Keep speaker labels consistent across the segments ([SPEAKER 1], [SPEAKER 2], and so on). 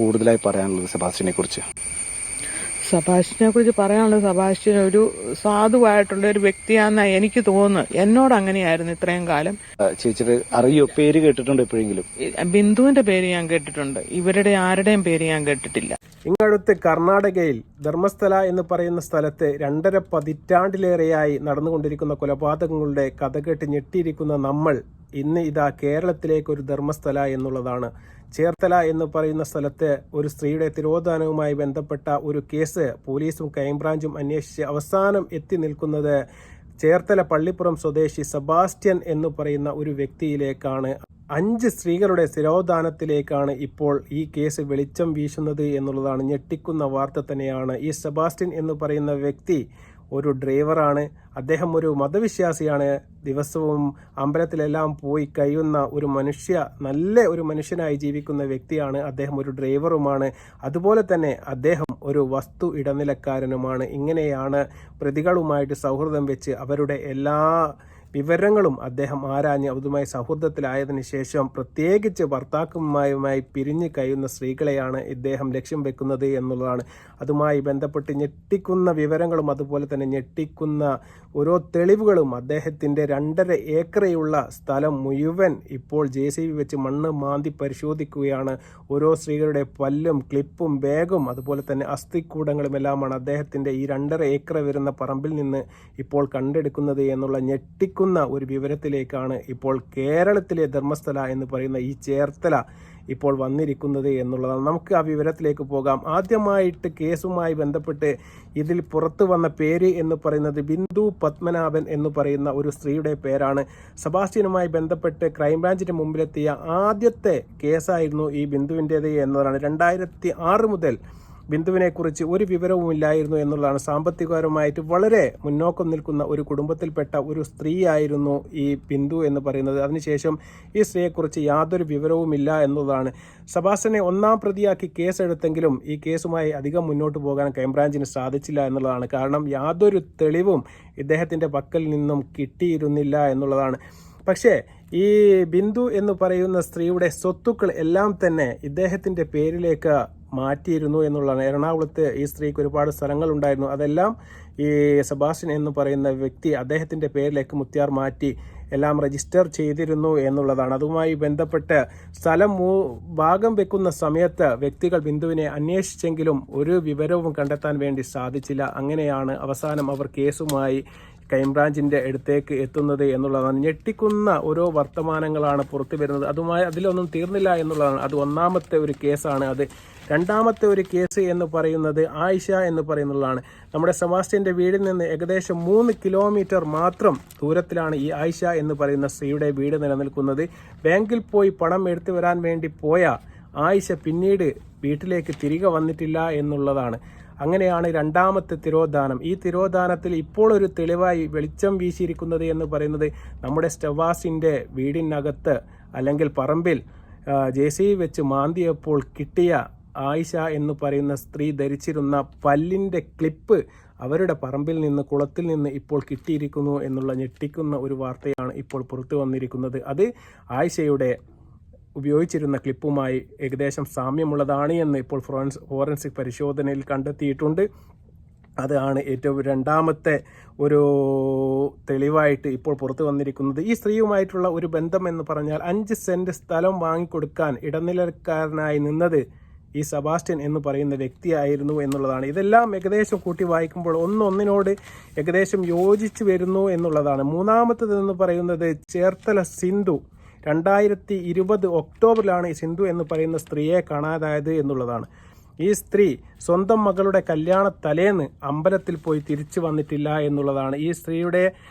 [SPEAKER 1] കൂടുതലായി പറയാനുള്ളത് സെബാസ്റ്റ്യനെ കുറിച്ച്?
[SPEAKER 2] സെബാസ്റ്റ്യനെ കുറിച്ച് പറയാനുള്ളത്, സെബാസ്റ്റ്യൻ ഒരു സാധുവായിട്ടുള്ള ഒരു വ്യക്തിയാണെന്നാണ് എനിക്ക് തോന്നുന്നത്. എന്നോട് അങ്ങനെയായിരുന്നു ഇത്രയും കാലം.
[SPEAKER 1] ചേച്ചിയുടെ അറിയോ, പേര് കേട്ടിട്ടുണ്ടോ എപ്പോഴെങ്കിലും?
[SPEAKER 2] ബിന്ദുവിന്റെ പേര് ഞാൻ കേട്ടിട്ടുണ്ട്, ഇവരുടെ ആരുടെയും പേര് ഞാൻ കേട്ടിട്ടില്ല.
[SPEAKER 3] ഇങ്ങടുത്ത് കർണാടകയിൽ ധർമ്മസ്ഥല എന്ന് പറയുന്ന സ്ഥലത്ത് 2.5 പതിറ്റാണ്ടിലേറെയായി നടന്നുകൊണ്ടിരിക്കുന്ന കൊലപാതകങ്ങളുടെ കഥ കേട്ട് ഞെട്ടിയിരിക്കുന്ന നമ്മൾ ഇന്ന് ഇതാ കേരളത്തിലേക്ക് ഒരു ധർമ്മസ്ഥല എന്നുള്ളതാണ്. ചേർത്തല എന്ന് പറയുന്ന സ്ഥലത്ത് ഒരു സ്ത്രീയുടെ തിരോധാനവുമായി ബന്ധപ്പെട്ട ഒരു കേസ് പോലീസും ക്രൈംബ്രാഞ്ചും അന്വേഷിച്ച് അവസാനം എത്തി നിൽക്കുന്നത് ചേർത്തല പള്ളിപ്പുറം സ്വദേശി സെബാസ്റ്റ്യൻ എന്ന് പറയുന്ന ഒരു വ്യക്തിയിലേക്കാണ്. 5 സ്ത്രീകളുടെ തിരോധാനത്തിലേക്കാണ് ഇപ്പോൾ ഈ കേസ് വെളിച്ചം വീശുന്നത് എന്നുള്ളതാണ് ഞെട്ടിക്കുന്ന വാർത്ത തന്നെയാണ്. ഈ സെബാസ്റ്റ്യൻ എന്ന് പറയുന്ന വ്യക്തി ഒരു ഡ്രൈവറാണ്. അദ്ദേഹം ഒരു മതവിശ്വാസിയാണ്. ദിവസവും അമ്പലത്തിലെല്ലാം പോയി കഴിയുന്ന നല്ല ഒരു മനുഷ്യനായി ജീവിക്കുന്ന വ്യക്തിയാണ്. അദ്ദേഹം ഒരു ഡ്രൈവറുമാണ്. അതുപോലെ തന്നെ അദ്ദേഹം ഒരു വസ്തു ഇടനിലക്കാരനുമാണ്. ഇങ്ങനെയാണ് പ്രതികളുമായിട്ട് സൗഹൃദം വെച്ച് അവരുടെ എല്ലാ വിവരങ്ങളും അദ്ദേഹം ആരാഞ്ഞ് അതുമായി സൗഹൃദത്തിലായതിനു ശേഷം പ്രത്യേകിച്ച് ഭർത്താക്കന്മാരുമായി പിരിഞ്ഞു കഴിയുന്ന സ്ത്രീകളെയാണ് ഇദ്ദേഹം ലക്ഷ്യം വെക്കുന്നത് എന്നുള്ളതാണ്. അതുമായി ബന്ധപ്പെട്ട് ഞെട്ടിക്കുന്ന വിവരങ്ങളും അതുപോലെ തന്നെ ഞെട്ടിക്കുന്ന ഓരോ തെളിവുകളും അദ്ദേഹത്തിൻ്റെ 2.5 ഏക്കറയുള്ള സ്ഥലം മുഴുവൻ ഇപ്പോൾ JCB വെച്ച് മണ്ണ് മാന്തി പരിശോധിക്കുകയാണ്. ഓരോ സ്ത്രീകളുടെ പല്ലും ക്ലിപ്പും ബാഗും അതുപോലെ തന്നെ അസ്ഥിക്കൂടങ്ങളും എല്ലാമാണ് അദ്ദേഹത്തിൻ്റെ ഈ 2.5 ഏക്കർ വരുന്ന പറമ്പിൽ നിന്ന് ഇപ്പോൾ കണ്ടെടുക്കുന്നത് എന്നുള്ള ഞെട്ടിക്കുന്ന ഒരു വിവരത്തിലേക്കാണ് ഇപ്പോൾ കേരളത്തിലെ ധർമ്മസ്ഥല എന്ന് പറയുന്ന ഈ ചേർത്തല ഇപ്പോൾ വന്നിരിക്കുന്നത് എന്നുള്ളതാണ്. നമുക്ക് ആ വിവരത്തിലേക്ക് പോകാം. ആദ്യമായിട്ട് കേസുമായി ബന്ധപ്പെട്ട് ഇതിൽ പുറത്തു വന്ന പേര് എന്ന് പറയുന്നത് ബിന്ദു പത്മനാഭൻ എന്ന് പറയുന്ന ഒരു സ്ത്രീയുടെ പേരാണ്. സെബാസ്റ്റ്യനുമായി ബന്ധപ്പെട്ട് ക്രൈംബ്രാഞ്ചിന്റെ മുമ്പിലെത്തിയ ആദ്യത്തെ കേസായിരുന്നു ഈ ബിന്ദുവിൻ്റേത് എന്നതാണ്. 2006 മുതൽ ബിന്ദുവിനെ കുറിച്ച് ഒരു വിവരവുമില്ലായിരുന്നു എന്നുള്ളതാണ്. സാമ്പത്തികപരമായിട്ട് വളരെ മുന്നോക്കം നിൽക്കുന്ന ഒരു കുടുംബത്തിൽപ്പെട്ട ഒരു സ്ത്രീയായിരുന്നു ഈ ബിന്ദു എന്ന് പറയുന്നത്. അതിനുശേഷം ഈ സ്ത്രീയെക്കുറിച്ച് യാതൊരു വിവരവുമില്ല എന്നുള്ളതാണ്. സെബാസ്റ്റ്യനെ 1-ാം പ്രതിയാക്കി കേസെടുത്തെങ്കിലും ഈ കേസുമായി അധികം മുന്നോട്ട് പോകാൻ ക്രൈംബ്രാഞ്ചിന് സാധിച്ചില്ല എന്നുള്ളതാണ്. കാരണം യാതൊരു തെളിവും ഇദ്ദേഹത്തിൻ്റെ പക്കൽ നിന്നും കിട്ടിയിരുന്നില്ല എന്നുള്ളതാണ്. പക്ഷേ ഈ ബിന്ദു എന്ന് പറയുന്ന സ്ത്രീയുടെ സ്വത്തുക്കൾ എല്ലാം തന്നെ ഇദ്ദേഹത്തിൻ്റെ പേരിലേക്ക് മാറ്റിയിരുന്നു എന്നുള്ളതാണ്. എറണാകുളത്ത് ഈ സ്ത്രീക്ക് ഒരുപാട് സ്ഥലങ്ങളുണ്ടായിരുന്നു. അതെല്ലാം ഈ സെബാസ്റ്റ്യൻ എന്ന് പറയുന്ന വ്യക്തി അദ്ദേഹത്തിൻ്റെ പേരിലേക്ക് മുത്തിയാർ മാറ്റി എല്ലാം രജിസ്റ്റർ ചെയ്തിരുന്നു എന്നുള്ളതാണ്. അതുമായി ബന്ധപ്പെട്ട് സ്ഥലം ഭാഗം വെക്കുന്ന സമയത്ത് വ്യക്തികൾ ബിന്ദുവിനെ അന്വേഷിച്ചെങ്കിലും ഒരു വിവരവും കണ്ടെത്താൻ വേണ്ടി സാധിച്ചില്ല. അങ്ങനെയാണ് അവസാനം അവർ കേസുമായി ക്രൈംബ്രാഞ്ചിൻ്റെ അടുത്തേക്ക് എത്തുന്നത് എന്നുള്ളതാണ്. ഞെട്ടിക്കുന്ന ഓരോ വർത്തമാനങ്ങളാണ് പുറത്തു വരുന്നത്. അതിലൊന്നും തീർന്നില്ല എന്നുള്ളതാണ്. അത് 1-ാമത്തെ ഒരു കേസാണ്. അത് 2-ാമത്തെ ഒരു കേസ് എന്ന് പറയുന്നത് ആയിഷ എന്ന് പറയുന്നതാണ്. നമ്മുടെ സെബാസ്റ്റ്യൻ്റെ വീടിൽ നിന്ന് ഏകദേശം 3 കിലോമീറ്റർ മാത്രം ദൂരത്തിലാണ് ഈ ആയിഷ എന്ന് പറയുന്ന സ്ത്രീയുടെ വീട് നിലനിൽക്കുന്നത്. ബാങ്കിൽ പോയി പണം എടുത്തു വരാൻ വേണ്ടി പോയ ആയിഷ പിന്നീട് വീട്ടിലേക്ക് തിരികെ വന്നിട്ടില്ല എന്നുള്ളതാണ്. അങ്ങനെയാണ് 2-ാമത്തെ തിരോധാനം. ഈ തിരോധാനത്തിൽ ഇപ്പോൾ ഒരു തെളിവായി വെളിച്ചം വീശിയിരിക്കുന്നത് എന്ന് പറയുന്നത് നമ്മുടെ സെബാസ്റ്റ്യൻ്റെ വീടിനകത്ത് അല്ലെങ്കിൽ പറമ്പിൽ JCB വെച്ച് മാന്തിയപ്പോൾ കിട്ടിയ ആയിഷ എന്ന് പറയുന്ന സ്ത്രീ ധരിച്ചിരുന്ന പല്ലിൻ്റെ ക്ലിപ്പ് അവരുടെ പറമ്പിൽ നിന്ന് കുളത്തിൽ നിന്ന് ഇപ്പോൾ കിട്ടിയിരിക്കുന്നു എന്നുള്ള ഞെട്ടിക്കുന്ന ഒരു വാർത്തയാണ് ഇപ്പോൾ പുറത്തു വന്നിരിക്കുന്നത്. അത് ആയിഷയുടെ ഉപയോഗിച്ചിരുന്ന ക്ലിപ്പുമായി ഏകദേശം സാമ്യമുള്ളതാണ് എന്ന് ഇപ്പോൾ ഫോറൻസിക് പരിശോധനയിൽ കണ്ടെത്തിയിട്ടുണ്ട്. അതാണ് ഏറ്റവും 2-ാമത്തെ ഒരു തെളിവായിട്ട് ഇപ്പോൾ പുറത്തു വന്നിരിക്കുന്നത്. ഈ സ്ത്രീയുമായിട്ടുള്ള ഒരു ബന്ധം എന്ന് പറഞ്ഞാൽ 5 സെന്റ് സ്ഥലം വാങ്ങിക്കൊടുക്കാൻ ഇടനിലക്കാരനായി നിന്നത് ഈ സെബാസ്റ്റ്യൻ എന്ന് പറയുന്ന വ്യക്തിയായിരുന്നു എന്നുള്ളതാണ്. ഇതെല്ലാം ഏകദേശം കൂട്ടി വായിക്കുമ്പോൾ ഒന്നിനോട് ഏകദേശം യോജിച്ചു വരുന്നു എന്നുള്ളതാണ്. 3-ാമത്തേത് എന്ന് പറയുന്നത് ചേർത്തല സിന്ധു. 2020 ഒക്ടോബറിലാണ് ഈ സിന്ധു എന്ന് പറയുന്ന സ്ത്രീയെ കാണാതായത് എന്നുള്ളതാണ്. ഈ സ്ത്രീ സ്വന്തം മകളുടെ കല്യാണ തലേന്ന് അമ്പലത്തിൽ പോയി തിരിച്ചു വന്നിട്ടില്ല എന്നുള്ളതാണ്. ഈ സ്ത്രീയുടെ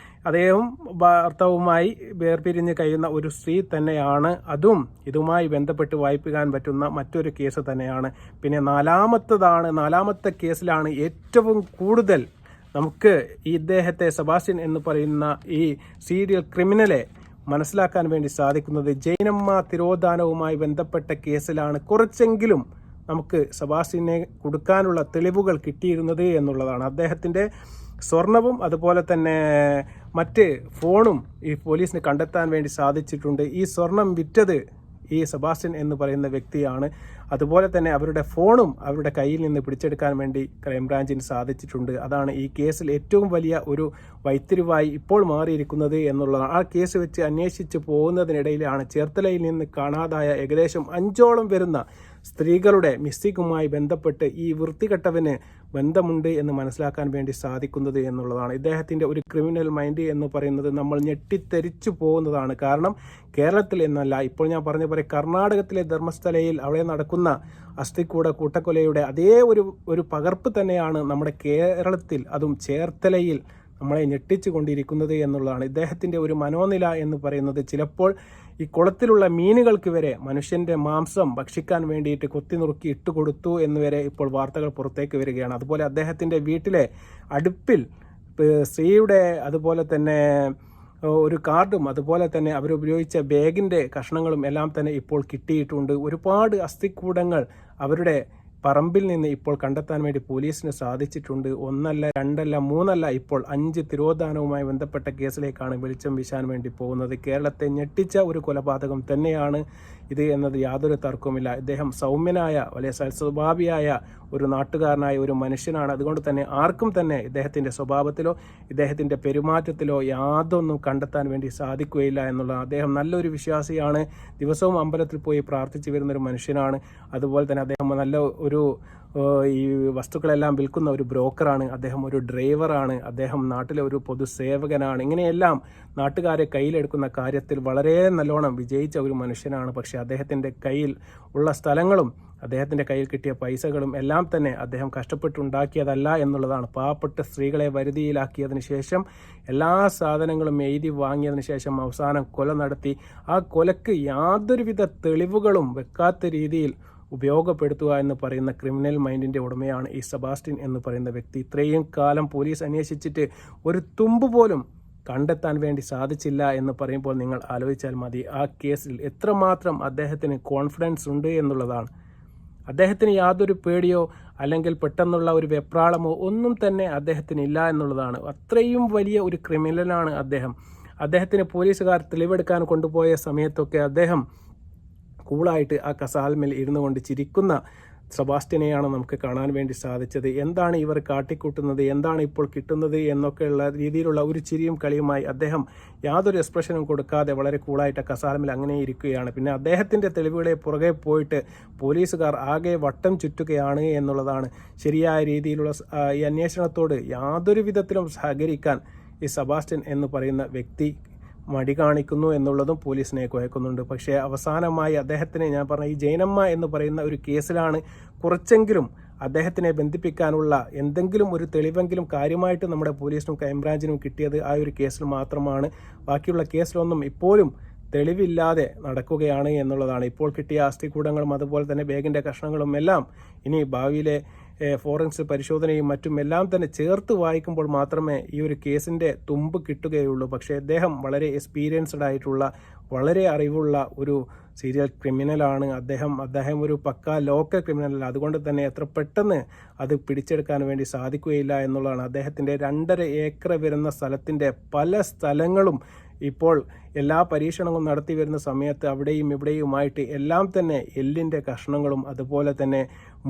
[SPEAKER 3] അദ്ദേഹം ഭർത്താവുമായി വേർപിരിഞ്ഞ് കഴിയുന്ന ഒരു സ്ത്രീ തന്നെയാണ്. അതും ഇതുമായി ബന്ധപ്പെട്ട് വായിപ്പിക്കാൻ പറ്റുന്ന മറ്റൊരു കേസ് തന്നെയാണ്. പിന്നെ 4-ാമത്തെ കേസിലാണ് ഏറ്റവും കൂടുതൽ നമുക്ക് ഇദ്ദേഹത്തെ സെബാസ്റ്റ്യൻ എന്ന് പറയുന്ന ഈ സീരിയൽ ക്രിമിനലെ മനസ്സിലാക്കാൻ വേണ്ടി സാധിക്കുന്നത്. ജൈനമ്മ തിരോധാനവുമായി ബന്ധപ്പെട്ട കേസിലാണ് കുറച്ചെങ്കിലും നമുക്ക് സെബാസ്റ്റ്യനെ കൊടുക്കാനുള്ള തെളിവുകൾ കിട്ടിയിരുന്നത് എന്നുള്ളതാണ്. അദ്ദേഹത്തിൻ്റെ സ്വർണവും അതുപോലെ തന്നെ മറ്റ് ഫോണും ഈ പോലീസിന് കണ്ടെത്താൻ വേണ്ടി സാധിച്ചിട്ടുണ്ട്. ഈ സ്വർണം വിറ്റത് ഈ സെബാസ്റ്റ്യൻ എന്ന് പറയുന്ന വ്യക്തിയാണ്. അതുപോലെ തന്നെ അവരുടെ ഫോണും അവരുടെ കയ്യിൽ നിന്ന് പിടിച്ചെടുക്കാൻ വേണ്ടി ക്രൈംബ്രാഞ്ചിന് സാധിച്ചിട്ടുണ്ട്. അതാണ് ഈ കേസിൽ ഏറ്റവും വലിയ ഒരു വഴിത്തിരിവായി ഇപ്പോൾ മാറിയിരിക്കുന്നത് എന്നുള്ളതാണ്. ആ കേസ് വെച്ച് അന്വേഷിച്ച് പോകുന്നതിനിടയിലാണ് ചേർത്തലയിൽ നിന്ന് കാണാതായ ഏകദേശം 5ഓളം വരുന്ന സ്ത്രീകളുടെ മിസ്സിങ്ങുമായി ബന്ധപ്പെട്ട് ഈ വൃത്തികെട്ടവന് ബന്ധമുണ്ട് എന്ന് മനസ്സിലാക്കാൻ വേണ്ടി സാധിക്കുന്നത് എന്നുള്ളതാണ്. ഇദ്ദേഹത്തിൻ്റെ ഒരു ക്രിമിനൽ മൈൻഡ് എന്ന് പറയുന്നത് നമ്മൾ ഞെട്ടിത്തെരിച്ചു പോകുന്നതാണ്. കാരണം കേരളത്തിൽ എന്നല്ല, ഇപ്പോൾ ഞാൻ പറഞ്ഞ പോലെ കർണാടകത്തിലെ ധർമ്മസ്ഥലയിൽ അവിടെ നടക്കുന്ന അസ്ഥിക്കൂട കൂട്ടക്കൊലയുടെ അതേ ഒരു പകർപ്പ് തന്നെയാണ് നമ്മുടെ കേരളത്തിൽ, അതും ചേർത്തലയിൽ നമ്മളെ ഞെട്ടിച്ചു കൊണ്ടിരിക്കുന്നത് എന്നുള്ളതാണ്. ഇദ്ദേഹത്തിൻ്റെ ഒരു മനോനില എന്ന് പറയുന്നത് ചിലപ്പോൾ ഈ കുളത്തിലുള്ള മീനുകൾക്ക് വരെ മനുഷ്യൻ്റെ മാംസം ഭക്ഷിക്കാൻ വേണ്ടിയിട്ട് കൊത്തിനുറുക്കി ഇട്ടുകൊടുത്തു എന്നുവരെ ഇപ്പോൾ വാർത്തകൾ പുറത്തേക്ക് വരികയാണ്. അതുപോലെ അദ്ദേഹത്തിൻ്റെ വീട്ടിലെ അടുപ്പിൽ സ്ത്രീയുടെ അതുപോലെ തന്നെ ഒരു കാർഡും അതുപോലെ തന്നെ അവരുപയോഗിച്ച ബാഗിൻ്റെ കഷ്ണങ്ങളും എല്ലാം തന്നെ ഇപ്പോൾ കിട്ടിയിട്ടുണ്ട്. ഒരുപാട് അസ്ഥിക്കൂടങ്ങൾ അവരുടെ പറമ്പിൽ നിന്ന് ഇപ്പോൾ കണ്ടെത്താൻ വേണ്ടി പോലീസിന് സാധിച്ചിട്ടുണ്ട്. 1 അല്ല 2 അല്ല 3 അല്ല, ഇപ്പോൾ 5 തിരോധാനവുമായി ബന്ധപ്പെട്ട കേസിലേക്കാണ് വെളിച്ചം വീശാൻ വേണ്ടി പോകുന്നത്. കേരളത്തെ ഞെട്ടിച്ച ഒരു കൊലപാതകം തന്നെയാണ് ഇത് എന്നത് യാതൊരു തർക്കവുമില്ല. ഇദ്ദേഹം സൗമ്യനായ വലിയ സൽസ്വഭാവിയായ ഒരു നാട്ടുകാരനായ ഒരു മനുഷ്യനാണ്. അതുകൊണ്ട് തന്നെ ആർക്കും തന്നെ ഇദ്ദേഹത്തിൻ്റെ സ്വഭാവത്തിലോ ഇദ്ദേഹത്തിൻ്റെ പെരുമാറ്റത്തിലോ യാതൊന്നും കണ്ടെത്താൻ വേണ്ടി സാധിക്കുകയില്ല എന്നുള്ളതാണ്. അദ്ദേഹം നല്ലൊരു വിശ്വാസിയാണ്, ദിവസവും അമ്പലത്തിൽ പോയി പ്രാർത്ഥിച്ചു വരുന്നൊരു മനുഷ്യനാണ്. അതുപോലെ തന്നെ അദ്ദേഹം നല്ല ഒരു ഈ വസ്തുക്കളെല്ലാം വിൽക്കുന്ന ഒരു ബ്രോക്കറാണ്, അദ്ദേഹം ഒരു ഡ്രൈവറാണ്, അദ്ദേഹം നാട്ടിലെ ഒരു പൊതുസേവകനാണ്. ഇങ്ങനെയെല്ലാം നാട്ടുകാരെ കയ്യിലെടുക്കുന്ന കാര്യത്തിൽ വളരെ നല്ലോണം വിജയിച്ച ഒരു മനുഷ്യനാണ്. പക്ഷേ അദ്ദേഹത്തിൻ്റെ കയ്യിൽ ഉള്ള സ്ഥലങ്ങളും അദ്ദേഹത്തിൻ്റെ കയ്യിൽ കിട്ടിയ പൈസകളും എല്ലാം തന്നെ അദ്ദേഹം കഷ്ടപ്പെട്ടുണ്ടാക്കിയതല്ല എന്നുള്ളതാണ്. പാവപ്പെട്ട സ്ത്രീകളെ വരുതിയിലാക്കിയതിന് ശേഷം എല്ലാ സാധനങ്ങളും എഴുതി വാങ്ങിയതിന് ശേഷം അവസാനം കൊല നടത്തി. ആ കൊലക്ക് യാതൊരുവിധ തെളിവുകളും വെക്കാത്ത രീതിയിൽ ഉപയോഗപ്പെടുത്തുക എന്ന് പറയുന്ന ക്രിമിനൽ മൈൻഡിൻ്റെ ഉടമയാണ് ഈ സെബാസ്റ്റ്യൻ എന്ന് പറയുന്ന വ്യക്തി. ഇത്രയും കാലം പോലീസ് അന്വേഷിച്ചിട്ട് ഒരു തുമ്പ് പോലും കണ്ടെത്താൻ വേണ്ടി സാധിച്ചില്ല എന്ന് പറയുമ്പോൾ നിങ്ങൾ ആലോചിച്ചാൽ മതി ആ കേസിൽ എത്രമാത്രം അദ്ദേഹത്തിന് കോൺഫിഡൻസ് ഉണ്ട് എന്നുള്ളതാണ്. അദ്ദേഹത്തിന് യാതൊരു പേടിയോ അല്ലെങ്കിൽ പെട്ടെന്നുള്ള ഒരു വെപ്രാളമോ ഒന്നും തന്നെ അദ്ദേഹത്തിന് ഇല്ല എന്നുള്ളതാണ്. അത്രയും വലിയ ഒരു ക്രിമിനലാണ് അദ്ദേഹം. അദ്ദേഹത്തിന് പോലീസുകാർ തെളിവെടുക്കാൻ കൊണ്ടുപോയ സമയത്തൊക്കെ അദ്ദേഹം കൂളായിട്ട് ആ കസാൽമേൽ ഇരുന്നു കൊണ്ട് ചിരിക്കുന്ന സെബാസ്റ്റ്യനെയാണ് നമുക്ക് കാണാൻ വേണ്ടി സാധിച്ചത്. എന്താണ് ഇവർ കാട്ടിക്കൂട്ടുന്നത്, എന്താണ് ഇപ്പോൾ കിട്ടുന്നത് എന്നൊക്കെയുള്ള രീതിയിലുള്ള ഒരു ചിരിയും കളിയുമായി അദ്ദേഹം യാതൊരു എക്സ്പ്രഷനും കൊടുക്കാതെ വളരെ കൂളായിട്ട് കസാലമിൽ അങ്ങനെ ഇരിക്കുകയാണ്. പിന്നെ അദ്ദേഹത്തിൻ്റെ തെളിവുകളെ പുറകെ പോയിട്ട് പോലീസുകാർ ആകെ വട്ടം ചുറ്റുകയാണ് എന്നുള്ളതാണ്. ശരിയായ രീതിയിലുള്ള ഈ അന്വേഷണത്തോട് യാതൊരു വിധത്തിലും സഹകരിക്കാൻ ഈ സെബാസ്റ്റ്യൻ എന്ന് പറയുന്ന വ്യക്തി മടി കാണിക്കുന്നു എന്നുള്ളതും പോലീസിനെ കുഴക്കുന്നുണ്ട്. പക്ഷേ അവസാനമായി അദ്ദേഹത്തിന് ഞാൻ പറഞ്ഞ ഈ ജൈനമ്മ എന്ന് പറയുന്ന ഒരു കേസിലാണ് കുറച്ചെങ്കിലും അദ്ദേഹത്തിനെ ബന്ധിപ്പിക്കാനുള്ള എന്തെങ്കിലും ഒരു തെളിവെങ്കിലും കാര്യമായിട്ട് നമ്മുടെ പോലീസിനും ക്രൈംബ്രാഞ്ചിനും കിട്ടിയത് ആ ഒരു കേസിൽ മാത്രമാണ്. ബാക്കിയുള്ള കേസിലൊന്നും ഇപ്പോഴും തെളിവില്ലാതെ നടക്കുകയാണ് എന്നുള്ളതാണ്. ഇപ്പോൾ കിട്ടിയ അസ്ഥികൂടങ്ങളും അതുപോലെ തന്നെ ബാഗിൻ്റെ കഷ്ണങ്ങളും എല്ലാം ഇനി ഭാവിയിലെ ഫോറൻസിക് പരിശോധനയും മറ്റും എല്ലാം തന്നെ ചേർത്ത് വായിക്കുമ്പോൾ മാത്രമേ ഈ ഒരു കേസിൻ്റെ തുമ്പ് കിട്ടുകയുള്ളൂ. പക്ഷേ അദ്ദേഹം വളരെ എക്സ്പീരിയൻസ്ഡ് ആയിട്ടുള്ള വളരെ അറിവുള്ള ഒരു സീരിയൽ ക്രിമിനലാണ്. അദ്ദേഹം ഒരു പക്കാ ലോക്കൽ ക്രിമിനലല്ല. അതുകൊണ്ട് തന്നെ എത്ര പെട്ടെന്ന് അത് പിടിച്ചെടുക്കാൻ വേണ്ടി സാധിക്കുകയില്ല എന്നുള്ളതാണ്. അദ്ദേഹത്തിൻ്റെ 2.5 ഏക്കർ വരുന്ന സ്ഥലത്തിൻ്റെ പല സ്ഥലങ്ങളും ഇപ്പോൾ എല്ലാ പരീക്ഷണങ്ങളും നടത്തി വരുന്ന സമയത്ത് അവിടെയും ഇവിടെയുമായിട്ട് എല്ലാം തന്നെ എല്ലിൻ്റെ കഷ്ണങ്ങളും അതുപോലെ തന്നെ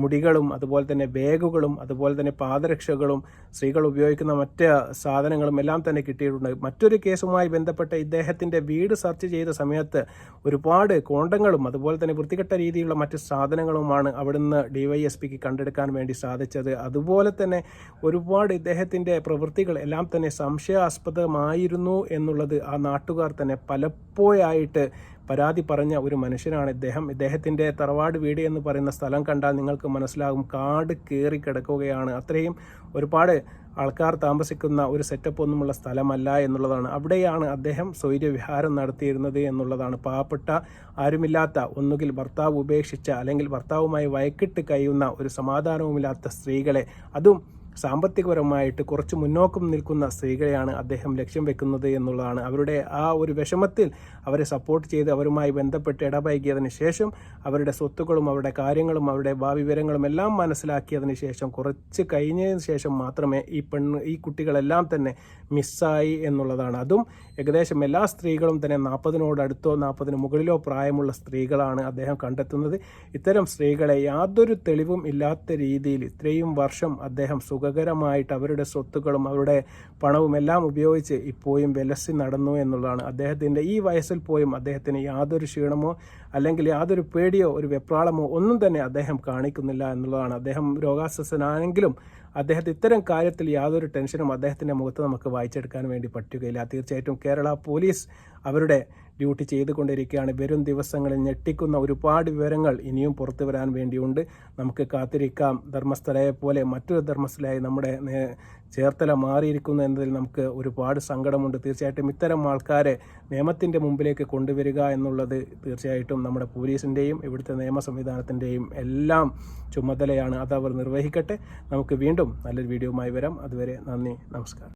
[SPEAKER 3] മുടികളും അതുപോലെ തന്നെ ബാഗുകളും അതുപോലെ തന്നെ പാദരക്ഷകളും സ്ത്രീകൾ ഉപയോഗിക്കുന്ന മറ്റ് സാധനങ്ങളും എല്ലാം തന്നെ കിട്ടിയിട്ടുണ്ട്. മറ്റൊരു കേസുമായി ബന്ധപ്പെട്ട ഇദ്ദേഹത്തിൻ്റെ വീട് സെർച്ച് ചെയ്ത സമയത്ത് ഒരുപാട് കോണ്ടങ്ങളും അതുപോലെ തന്നെ വൃത്തികെട്ട രീതിയിലുള്ള മറ്റ് സാധനങ്ങളുമാണ് അവിടുന്ന് DYSPക്ക് കണ്ടെടുക്കാൻ വേണ്ടി സാധിച്ചത്. അതുപോലെ തന്നെ ഒരുപാട് ഇദ്ദേഹത്തിൻ്റെ പ്രവൃത്തികൾ എല്ലാം തന്നെ സംശയാസ്പദമായിരുന്നു എന്നുള്ളത് ആ നാട്ടുകാർ തന്നെ പലപ്പോഴായിട്ട് പരാതി പറഞ്ഞ ഒരു മനുഷ്യനാണ് ഇദ്ദേഹം. ഇദ്ദേഹത്തിൻ്റെ തറവാട് വീട് എന്ന് പറയുന്ന സ്ഥലം കണ്ടാൽ നിങ്ങൾക്ക് മനസ്സിലാകും, കാട് കയറി കിടക്കുകയാണ്. അത്രയും ഒരുപാട് ആൾക്കാർ താമസിക്കുന്ന ഒരു സെറ്റപ്പ് ഒന്നുമുള്ള സ്ഥലമല്ല എന്നുള്ളതാണ്. അവിടെയാണ് അദ്ദേഹം സ്വൈര്യവിഹാരം നടത്തിയിരുന്നത് എന്നുള്ളതാണ്. പാവപ്പെട്ട ആരുമില്ലാത്ത, ഒന്നുകിൽ ഭർത്താവ് ഉപേക്ഷിച്ച അല്ലെങ്കിൽ ഭർത്താവുമായി വഴക്കിട്ട് കഴിയുന്ന ഒരു സമാധാനവുമില്ലാത്ത സ്ത്രീകളെ, അതും സാമ്പത്തികപരമായിട്ട് കുറച്ച് മുന്നോക്കം നിൽക്കുന്ന സ്ത്രീകളെയാണ് അദ്ദേഹം ലക്ഷ്യം വെക്കുന്നത് എന്നുള്ളതാണ്. അവരുടെ ആ ഒരു വിഷമത്തിൽ അവരെ സപ്പോർട്ട് ചെയ്ത് അവരുമായി ബന്ധപ്പെട്ട് ഇടപഴകിയതിന് ശേഷം അവരുടെ സ്വത്തുക്കളും അവരുടെ കാര്യങ്ങളും അവരുടെ ഭാവി വിവരങ്ങളും എല്ലാം മനസ്സിലാക്കിയതിന് ശേഷം കുറച്ച് കഴിഞ്ഞതിന് ശേഷം മാത്രമേ ഈ കുട്ടികളെല്ലാം തന്നെ മിസ്സായി എന്നുള്ളതാണ്. അതും ഏകദേശം എല്ലാ സ്ത്രീകളും തന്നെ 40-നോടടുത്തോ 40-ന് മുകളിലോ പ്രായമുള്ള സ്ത്രീകളാണ് അദ്ദേഹം കണ്ടെത്തുന്നത്. ഇത്തരം സ്ത്രീകളെ യാതൊരു തെളിവും ഇല്ലാത്ത രീതിയിൽ ഇത്രയും വർഷം അദ്ദേഹം സുഖകരമായിട്ട് അവരുടെ സ്വത്തുക്കളും അവരുടെ പണവും എല്ലാം ഉപയോഗിച്ച് ഇപ്പോഴും വിലസി നടന്നു എന്നുള്ളതാണ്. അദ്ദേഹത്തിൻ്റെ ഈ വയസ്സിൽ പോയും അദ്ദേഹത്തിന് യാതൊരു ക്ഷീണമോ അല്ലെങ്കിൽ യാതൊരു പേടിയോ ഒരു വെപ്രാളമോ ഒന്നും തന്നെ അദ്ദേഹം കാണിക്കുന്നില്ല എന്നുള്ളതാണ്. അദ്ദേഹം രോഗാസ്വസ്ഥനാണെങ്കിലും അദ്ദേഹത്തെ ഇത്തരം കാര്യത്തിൽ യാതൊരു ടെൻഷനും അദ്ദേഹത്തിൻ്റെ മുഖത്ത് നമുക്ക് വായിച്ചെടുക്കാൻ വേണ്ടി പറ്റുകയില്ല. തീർച്ചയായിട്ടും കേരള പോലീസ് അവരുടെ ഡ്യൂട്ടി ചെയ്തുകൊണ്ടിരിക്കുകയാണ്. വരും ദിവസങ്ങളിൽ ഞെട്ടിക്കുന്ന ഒരുപാട് വിവരങ്ങൾ ഇനിയും പുറത്തു വരാൻ വേണ്ടിയുണ്ട്. നമുക്ക് കാത്തിരിക്കാം. ധർമ്മസ്ഥലയെ പോലെ മറ്റൊരു ധർമ്മസ്ഥലയായി നമ്മുടെ ചേർത്തല മാറിയിരിക്കുന്നു എന്നതിൽ നമുക്ക് ഒരുപാട് സങ്കടമുണ്ട്. തീർച്ചയായിട്ടും ഇത്തരം ആൾക്കാരെ നിയമത്തിൻ്റെ മുമ്പിലേക്ക് കൊണ്ടുവരിക എന്നുള്ളത് തീർച്ചയായിട്ടും നമ്മുടെ പോലീസിൻ്റെയും ഇവിടുത്തെ നിയമ സംവിധാനത്തിൻ്റെയും എല്ലാം ചുമതലയാണ്. അത് അവർ നിർവഹിക്കട്ടെ. നമുക്ക് വീണ്ടും നല്ലൊരു വീഡിയോയുമായി വരാം. അതുവരെ നന്ദി, നമസ്കാരം.